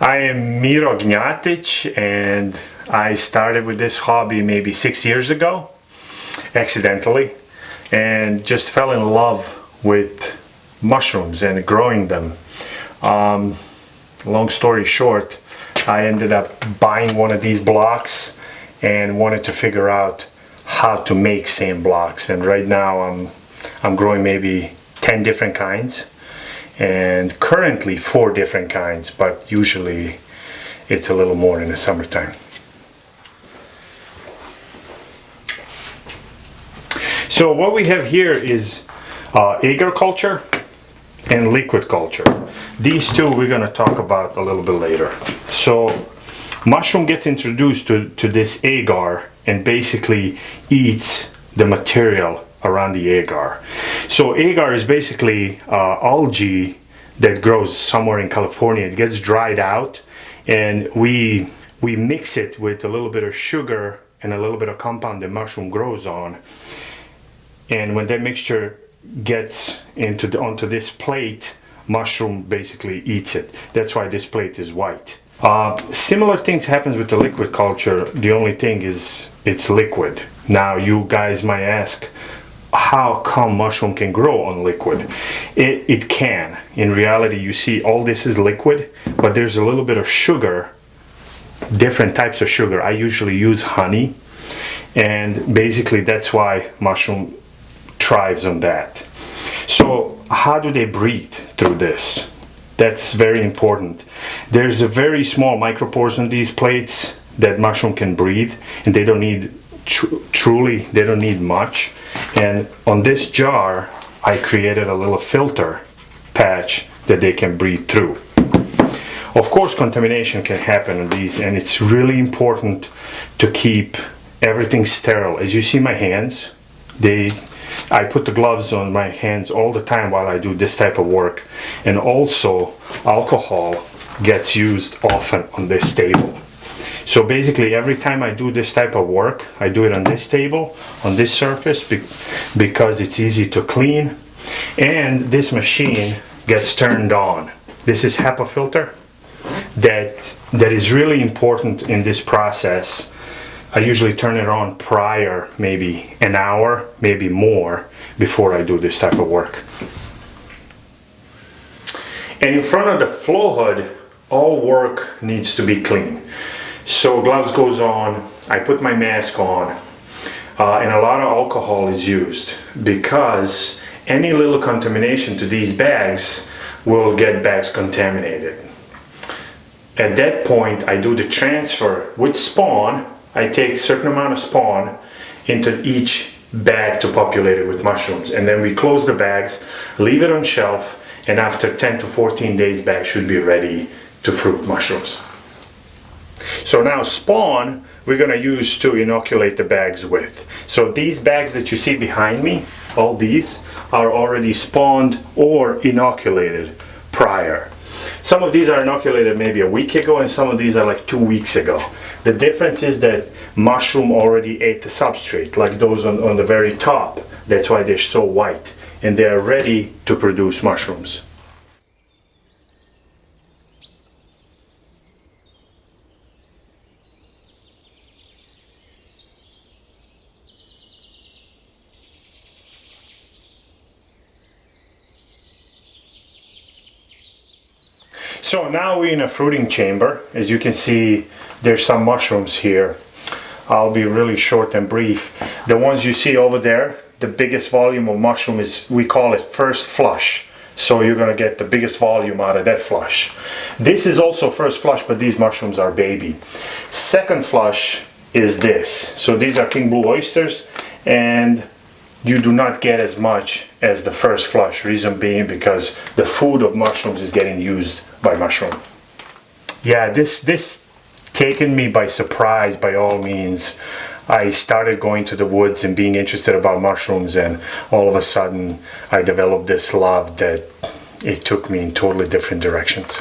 I am Miro and I started with this hobby maybe 6 years ago, accidentally, and just fell in love with mushrooms and growing them. Long story short, I ended up buying one of these blocks and wanted to figure out how to make sand blocks, and right now I'm growing maybe 10 different kinds, and currently 4 different kinds, but usually it's a little more in the summertime. So what we have here is agar culture and liquid culture. These two we're going to talk about a little bit later. So mushroom gets introduced to this agar and basically eats the material around the agar. So agar is basically algae that grows somewhere in California. It gets dried out, and we mix it with a little bit of sugar and a little bit of compound that mushroom grows on. And when that mixture gets onto this plate, mushroom basically eats it. That's why this plate is white. Similar things happens with the liquid culture. The only thing is it's liquid. Now you guys might ask, how come mushroom can grow on liquid? It can. In reality, you see all this is liquid, but there's a little bit of sugar, different types of sugar. I usually use honey, and basically that's why mushroom thrives on that. So how do they breathe through this? That's very important. There's a very small micropores on these plates that mushroom can breathe, and they don't need truly they don't need much. And on this jar I created a little filter patch that they can breathe through. Of course contamination can happen on these, and it's really important to keep everything sterile. As you see my hands, I put the gloves on my hands all the time while I do this type of work, and also alcohol gets used often on this table. So basically every time I do this type of work, I do it on this table, on this surface, because it's easy to clean, and this machine gets turned on. This is HEPA filter that is really important in this process. I usually turn it on prior, maybe an hour, maybe more, before I do this type of work. And in front of the flow hood, all work needs to be clean. So gloves goes on, I put my mask on, and a lot of alcohol is used, because any little contamination to these bags will get bags contaminated. At that point, I do the transfer with spawn. I take a certain amount of spawn into each bag to populate it with mushrooms, and then we close the bags, leave it on shelf, and after 10 to 14 days, bags should be ready to fruit mushrooms. So now spawn we're going to use to inoculate the bags with. So these bags that you see behind me, all these are already spawned or inoculated prior. Some of these are inoculated maybe a week ago, and some of these are like 2 weeks ago. The difference is that mushroom already ate the substrate, like those on the very top. That's why they're so white, and they are ready to produce mushrooms. So now we're in a fruiting chamber. As you can see, there's some mushrooms here. I'll be really short and brief. The ones you see over there, the biggest volume of mushroom is, we call it first flush. So you're going to get the biggest volume out of that flush. This is also first flush, but these mushrooms are baby. Second flush is this. So these are king blue oysters, and you do not get as much as the first flush. Reason being because the food of mushrooms is getting used by mushroom. Yeah, this taken me by surprise by all means. I started going to the woods and being interested about mushrooms, and all of a sudden I developed this love that it took me in totally different directions.